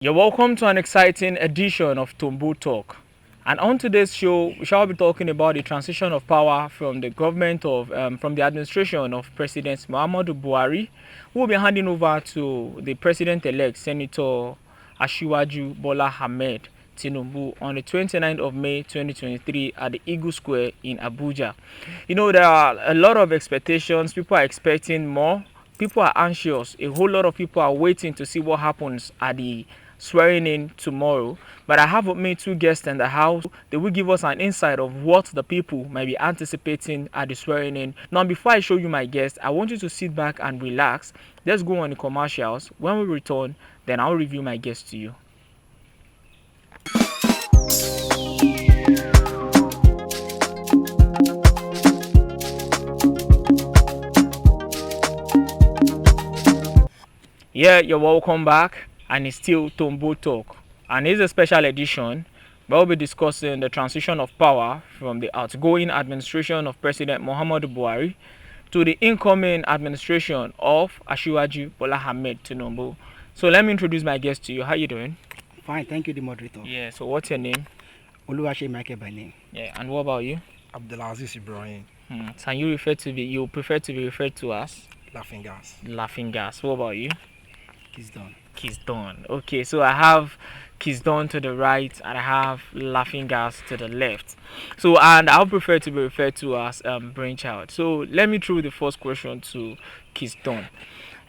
You're welcome to an exciting edition of Tombo Talk. And on today's show, we shall be talking about the transition of power from the from the administration of President Muhammadu Buhari, who will be handing over to the President-elect, Senator Asiwaju Bola Ahmed Tinubu, on the 29th of May 2023 at the Eagle Square in Abuja. You know, there are a lot of expectations. People are expecting more. People are anxious. A whole lot of people are waiting to see what happens at the swearing in tomorrow. But I have with me two guests in the house. They will give us an insight of what the people might be anticipating at the swearing in. Now, before I show you my guests, I want you to sit back and relax. Let's go on the commercials. When we return, then I'll review my guests to you. Yeah, you're welcome back, and it's still Tombo Talk, and it's a special edition where we'll be discussing the transition of power from the outgoing administration of President Muhammadu Buhari to the incoming administration of Asiwaju Bola Ahmed Tinubu. So let me introduce my guest to you. How you doing? Fine, thank you, the moderator. Yeah. So what's your name? Oluwase Michael by name. Yeah. And what about you? Abdulaziz Ibrahim. Can you refer to be? You prefer to be referred to as Laughing gas. Laughing Gas. What about you? Kisdon. Kisdon. Okay, so I have Kisdon to the right and I have Laughing Gas to the left. So, and I'll prefer to be referred to as Brainchild. So let me throw the first question to Kisdon.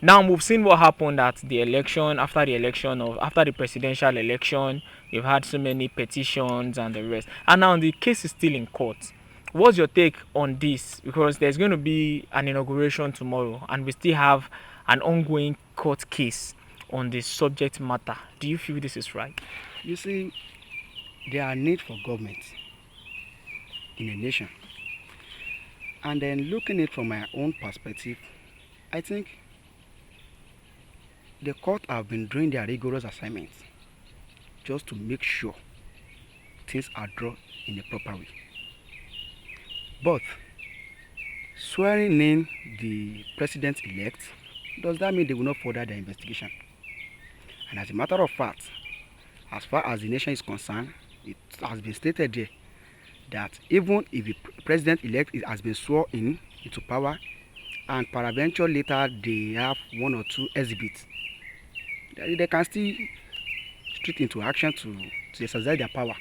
Now we've seen what happened at the election, after the presidential election. You've had so many petitions and the rest, and now the case is still in court. What's your take on this? Because there's going to be an inauguration tomorrow, and we still have an ongoing court case on this subject matter. Do you feel this is right? You see, there are need for government in a nation. And then looking at it from my own perspective, I think the court have been doing their rigorous assignments just to make sure things are drawn in a proper way. But swearing in the president-elect, does that mean they will not further their investigation? And as a matter of fact, as far as the nation is concerned, it has been stated there that even if the president-elect has been sworn in into power, and peradventure later they have one or two exhibits, they can still street into action to exercise their power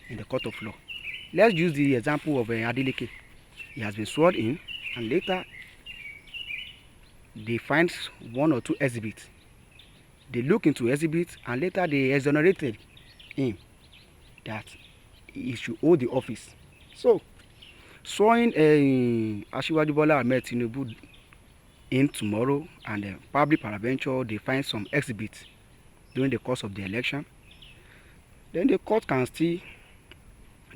in the court of law. Let's use the example of Adeleke. He has been sworn in, and later they find one or two exhibits. They look into exhibits, and later they exonerated him that he should hold the office. So, swearing Asiwaju Bola Ahmed Tinubu in tomorrow, and probably peradventure they find some exhibits during the course of the election, then the court can still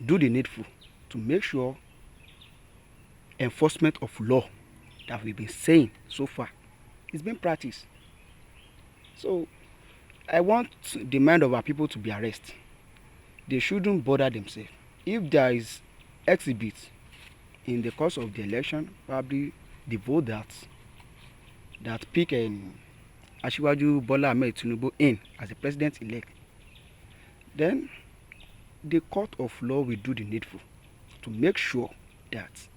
do the needful to make sure enforcement of law that we've been saying so far is being practiced. So I want the mind of our people to be arrested. They shouldn't bother themselves. If there is exhibit in the course of the election, probably the vote that pick Asiwaju Bola Ahmed Tinubu in as the president-elect, then the court of law will do the needful to make sure that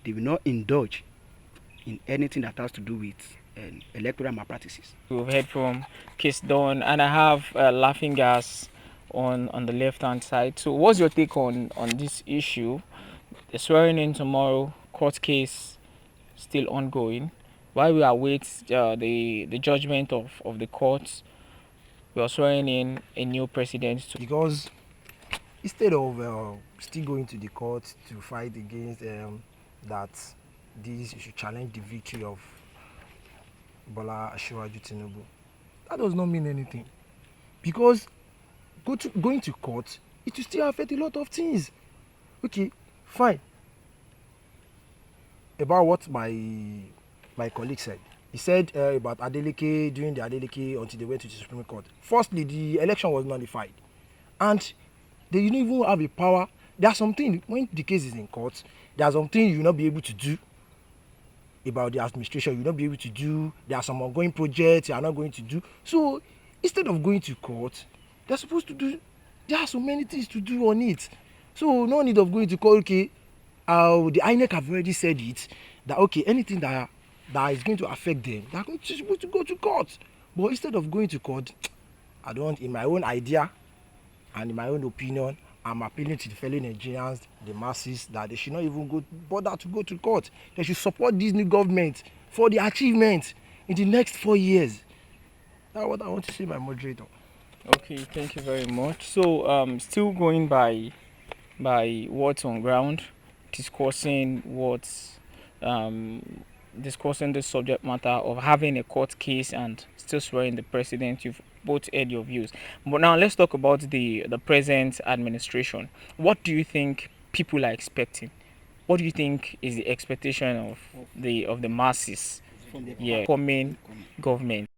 they will not indulge in anything that has to do with electoral malpractices. We've heard from Kisdon, and I have Laughing Gas on the left-hand side. So what's your take on this issue? The swearing in tomorrow, court case still ongoing. While we await the judgment of the courts, we are swearing in a new president. Because instead of still going to the court to fight against that this should challenge the victory of Bola Asiwaju Tinubu, that does not mean anything. Because going to court, it will still affect a lot of things. Okay, fine. About what my colleague said. He said about Adeleke, during the Adeleke until they went to the Supreme Court. Firstly, the election was nullified. And they didn't even have a power. There are some things, when the case is in court, there are some things you will not be able to do about the administration. You will not be able to do. There are some ongoing projects you are not going to do. So Instead of going to court, they're supposed to do, there are so many things to do on it. So no need of going to court. Okay, the INEC have already said it, that okay, anything that is going to affect them, they're going to supposed to go to court. But instead of going to court, I don't, in my own idea and in my own opinion, I'm appealing to the fellow Nigerians, the masses, that they should not even bother to go to court. They should support this new government for the achievement in the next 4 years. That's what I want to say, my moderator. Okay, thank you very much. So, still going by what's on ground, discussing what's discussing the subject matter of having a court case and still swearing the president. You've both heard your views, but now let's talk about the present administration. What do you think people are expecting? What do you think is the expectation of the masses? From the Yeah, coming government.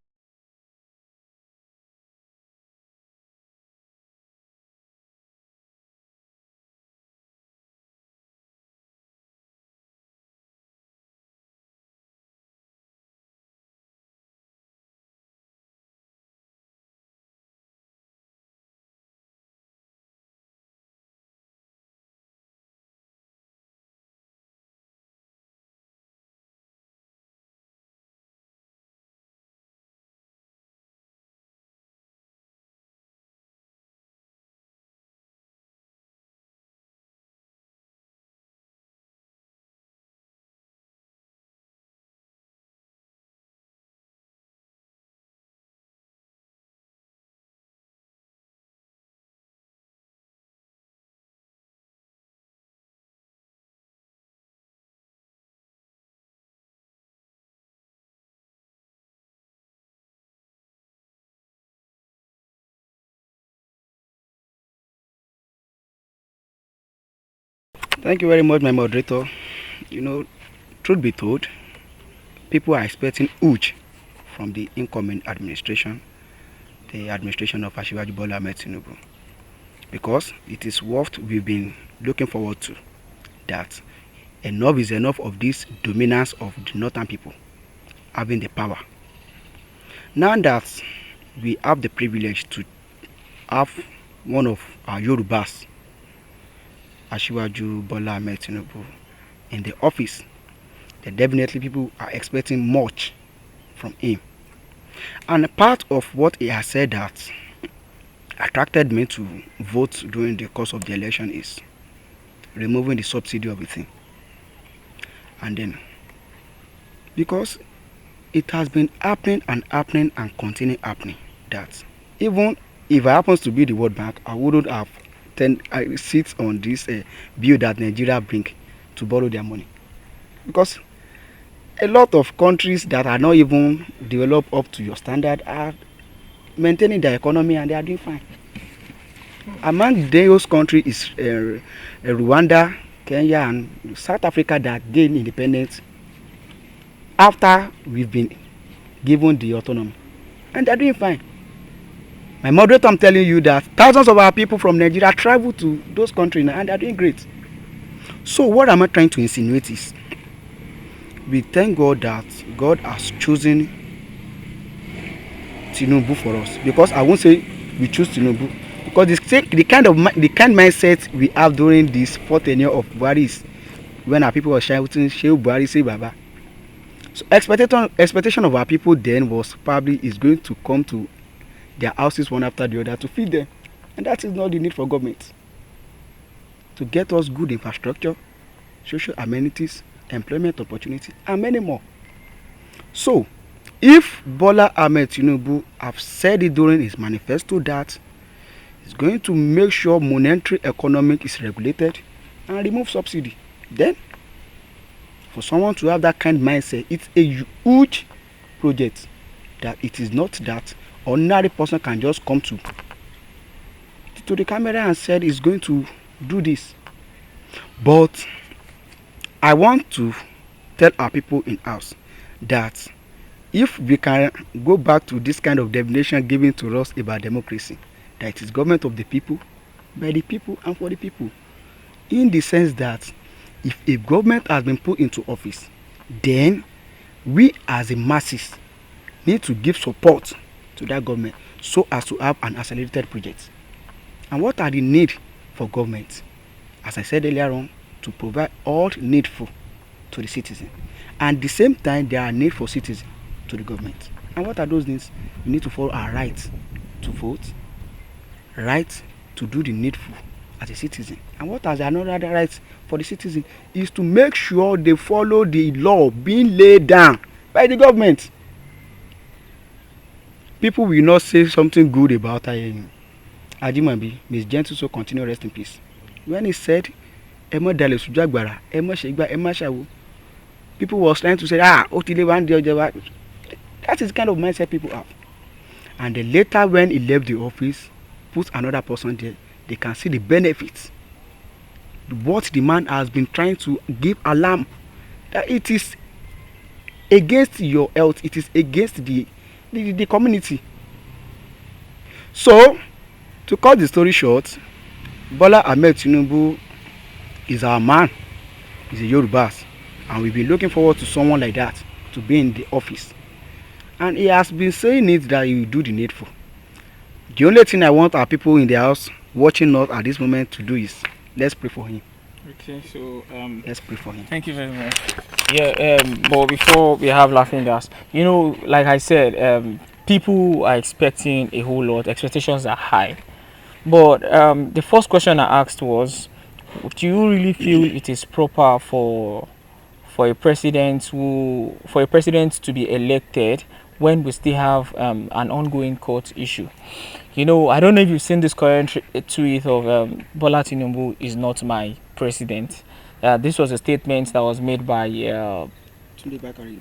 Thank you very much, my moderator. You know, truth be told, people are expecting huge from the incoming administration, the administration of Asiwaju Bola Ahmed Tinubu, because it is what we've been looking forward to, that enough is enough of this dominance of the northern people having the power. Now that we have the privilege to have one of our Yorubas, Asiwaju Bola Ahmed Tinubu, in the office, then definitely people are expecting much from him. And part of what he has said that attracted me to vote during the course of the election is removing the subsidy of the thing. And then, because it has been happening and continue happening, that even if I happens to be the World Bank, I wouldn't have sit on this bill that Nigeria bring to borrow their money, because a lot of countries that are not even developed up to your standard are maintaining their economy and they are doing fine. Among those countries is Rwanda, Kenya, and South Africa that gained independence after we've been given the autonomy, and they are doing fine. My moderator, I'm telling you that thousands of our people from Nigeria travel to those countries now and they are doing great. So what am I trying to insinuate is, we thank God that God has chosen Tinubu for us, because I won't say we choose Tinubu, because the kind mindset we have during this fourth tenure of Buhari is when our people were shouting Shehu Buhari say Baba. So expectation of our people then was probably is going to come to their houses one after the other to feed them, and that is not the need for government. To get us good infrastructure, social amenities, employment opportunity, and many more. So if Bola Ahmed Tinubu have said it during his manifesto that he's going to make sure monetary economic is regulated and remove subsidy, then for someone to have that kind of mindset, it's a huge project, that it is not that ordinary person can just come to the camera and said he's going to do this. But I want to tell our people in house that if we can go back to this kind of definition given to us about democracy, that it is government of the people, by the people, and for the people, in the sense that if a government has been put into office, then we as the masses need to give support to that government so as to have an accelerated project. And what are the need for government? As I said earlier on, to provide all needful to the citizen. And at the same time, there are need for citizens to the government. And what are those needs? We need to follow our right to vote, right to do the needful as a citizen. And what are the another rights for the citizen is to make sure they follow the law being laid down by the government. People will not say something good about Ajimabi. Miss Gentle, so continue, rest in peace. When he said, Emma Dale Sujagbara, Emma Shegba, Emma Shawu, people was trying to say, Otile one day, that is the kind of mindset people have. And then later, when he left the office, put another person there, they can see the benefits. What the man has been trying to give alarm that it is against your health, it is against the community. So, to cut the story short, Bola Ahmed Tinubu is our man. He's a Yorubas, and we've been looking forward to someone like that to be in the office. And he has been saying it that he will do the needful. The only thing I want our people in the house watching us at this moment to do is let's pray for him. Okay, so let's pray for him. Thank you very much. Yeah, but before we have laughing gas, like I said, people are expecting a whole lot. Expectations are high. But the first question I asked was, do you really feel it is proper for a president to be elected when we still have an ongoing court issue? I don't know if you've seen this current tweet of Bola Tinubu is not my president. This was a statement that was made by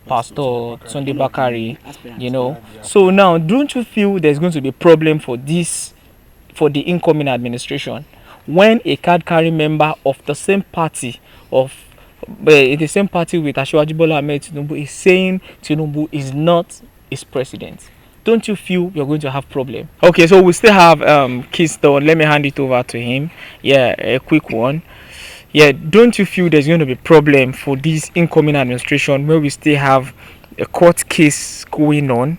Pastor Tunde Bakari. So now, don't you feel there's going to be a problem for the incoming administration when a card-carrying member of the same party with Asiwaju Bola Ahmed Tinubu is saying Tinubu is not his president? Don't you feel you're going to have problem? Okay, so we still have Keystone. Let me hand it over to him. Yeah, a quick one. Yeah, don't you feel there's going to be problem for this incoming administration where we still have a court case going on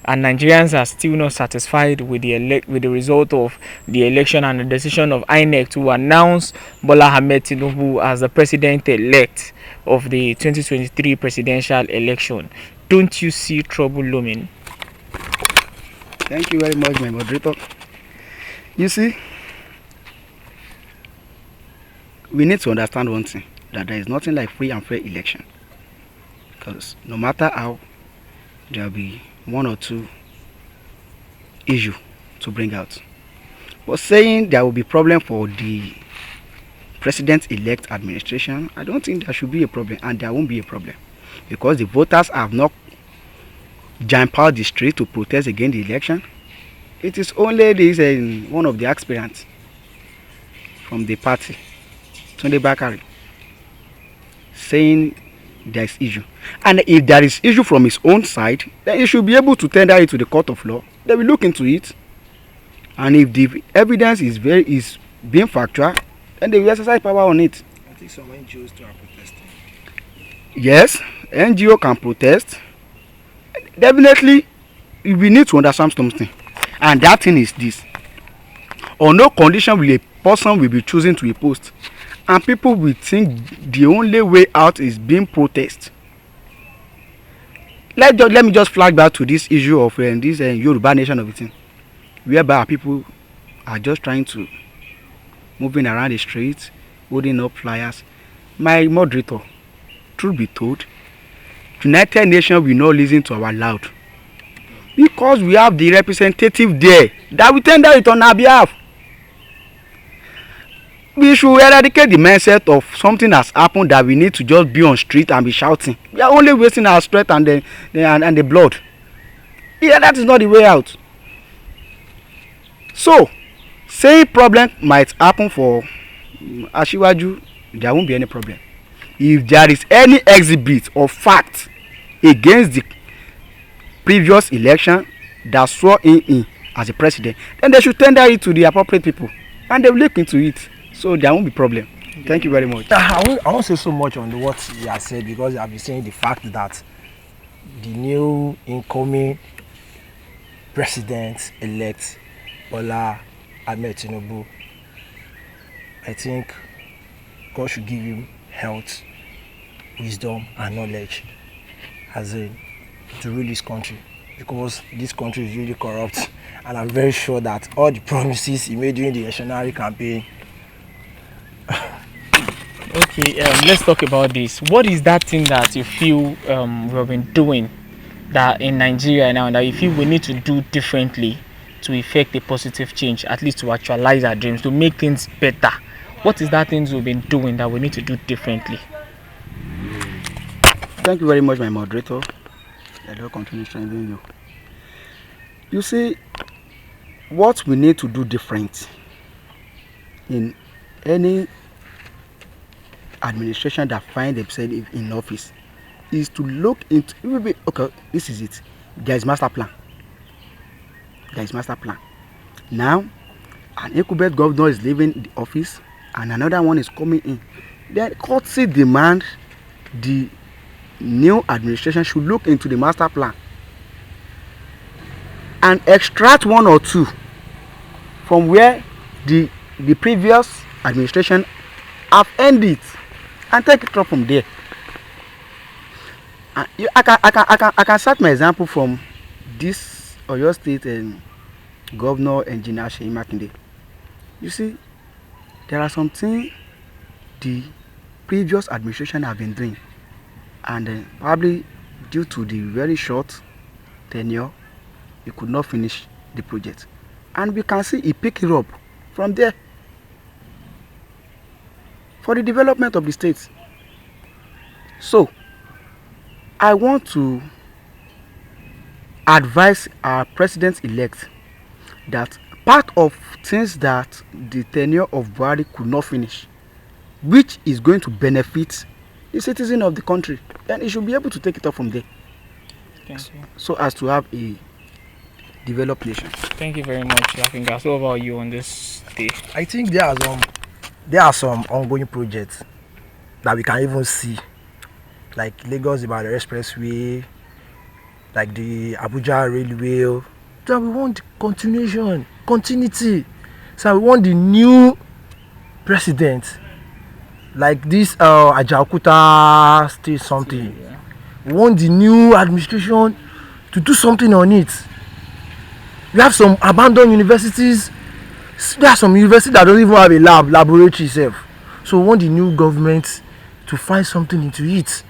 and Nigerians are still not satisfied with the result of the election and the decision of INEC to announce Bola Ahmed Tinubu as the president-elect of the 2023 presidential election? Don't you see trouble looming? Thank you very much, my moderator. You see, we need to understand one thing, that there is nothing like free and fair election. Because no matter how, there will be one or two issues to bring out. But saying there will be problem for the president-elect administration, I don't think there should be a problem, and there won't be a problem. Because the voters have not jumped out the street to protest against the election. It is only this one of the aspirants from the party, Tunde Bakari, saying there is issue. And if there is issue from his own side, then he should be able to tender it to the court of law. They will look into it. And if the evidence is being factual, then they will exercise power on it. I think some NGOs too are protesting. Yes, NGO can protest. Definitely, we need to understand something. And that thing is this. On no condition will a person will be choosing to a post. And people will think the only way out is being protest. Let me just flag back to this issue of this Yoruba nation of a thing, whereby our people are just trying to moving around the streets, holding up flyers. My moderator, truth be told, United Nations will not listen to our loud, because we have the representative there that will tender it on our behalf. We should eradicate the mindset of something has happened that we need to just be on street and be shouting. We are only wasting our strength and the blood. Yeah, that is not the way out. So, saying problem might happen for Asiwaju, there won't be any problem. If there is any exhibit of fact against the previous election that swore in as a president, then they should tender it to the appropriate people and they will look into it. So there won't be problem. Thank you very much. I won't say so much on what he has said, because I've been saying the fact that the new incoming President-elect Bola Ahmed Tinubu. I think God should give him health, wisdom, and knowledge as in to rule this country, because this country is really corrupt, and I'm very sure that all the promises he made during the electionary campaign. Okay, let's talk about this. What is that thing that you feel we have been doing that in Nigeria now that you feel we need to do differently to effect a positive change, at least to actualize our dreams, to make things better? What is that things we've been doing that we need to do differently? Thank you very much, my moderator. I will continue strengthening you. You see, what we need to do different in any administration that find themselves in office is to look into, okay, this is it. There is master plan. There is master plan. Now, an incumbent governor is leaving the office and another one is coming in. Then courtesy demand the new administration should look into the master plan and extract one or two from where the previous administration have ended and take it up from there. I can start my example from this Oyo State Governor Engineer Seyi Makinde. You see, there are some things the previous administration have been doing, and probably due to the very short tenure, he could not finish the project. And we can see he picked it up from there for the development of the state. So, I want to advise our president-elect that part of things that the tenure of Buhari could not finish, which is going to benefit the citizen of the country, then he should be able to take it up from there. Thank you. So as to have a developed nation. Thank you very much, Lafinga. So, what about you on this day? I think there are some ongoing projects that we can even see, like Lagos Ibadan Expressway, like the Abuja Railway. That we want continuity. So we want the new president, like this Ajaokuta state something. Yeah. We want the new administration to do something on it. We have some abandoned universities. There are some universities that don't even have a laboratory itself. So we want the new government to find something into it,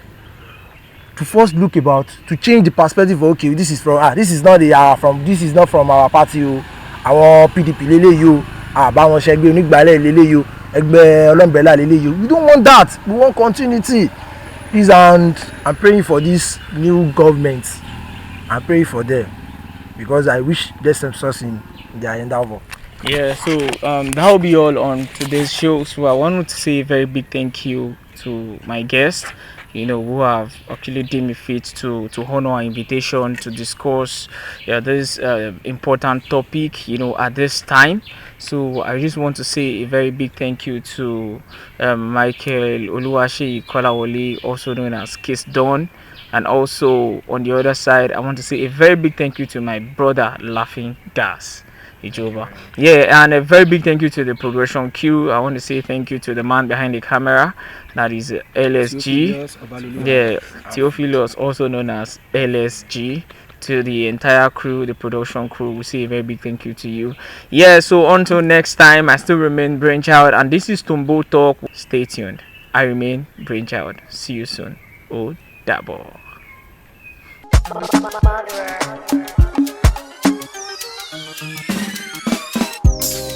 to first look about, to change the perspective. Okay, this is not from our party o, àwọn PDP leleyi o, àbáwọn ṣẹgbẹ́ onígbàálẹ̀ leleyi o, ẹgbẹ́ ọlọ́mbrẹ́là leleyi o. We don't want that. We want continuity. Please, and I'm praying for this new government. I'm praying for them because I wish there's some success in their endeavor. Yeah, so that will be all on today's show. So I wanted to say a very big thank you to my guests, who have actually deemed me fit to honor our invitation to discuss this important topic, at this time. So I just want to say a very big thank you to Michael Oluwaseyi Kolawole, also known as Kiss Don. And also on the other side, I want to say a very big thank you to my brother Laughing Gas Ijoba. Yeah, and a very big thank you to the Progression Q. I want to say thank you to the man behind the camera, that is LSG. Yeah, Theophilus, also known as LSG. To the entire crew, the production crew, we say a very big thank you to you. Yeah, so until next time, I still remain Brainchild, and this is Tombo Talk. Stay tuned. I remain Brainchild. See you soon. Oh, double. Thank you.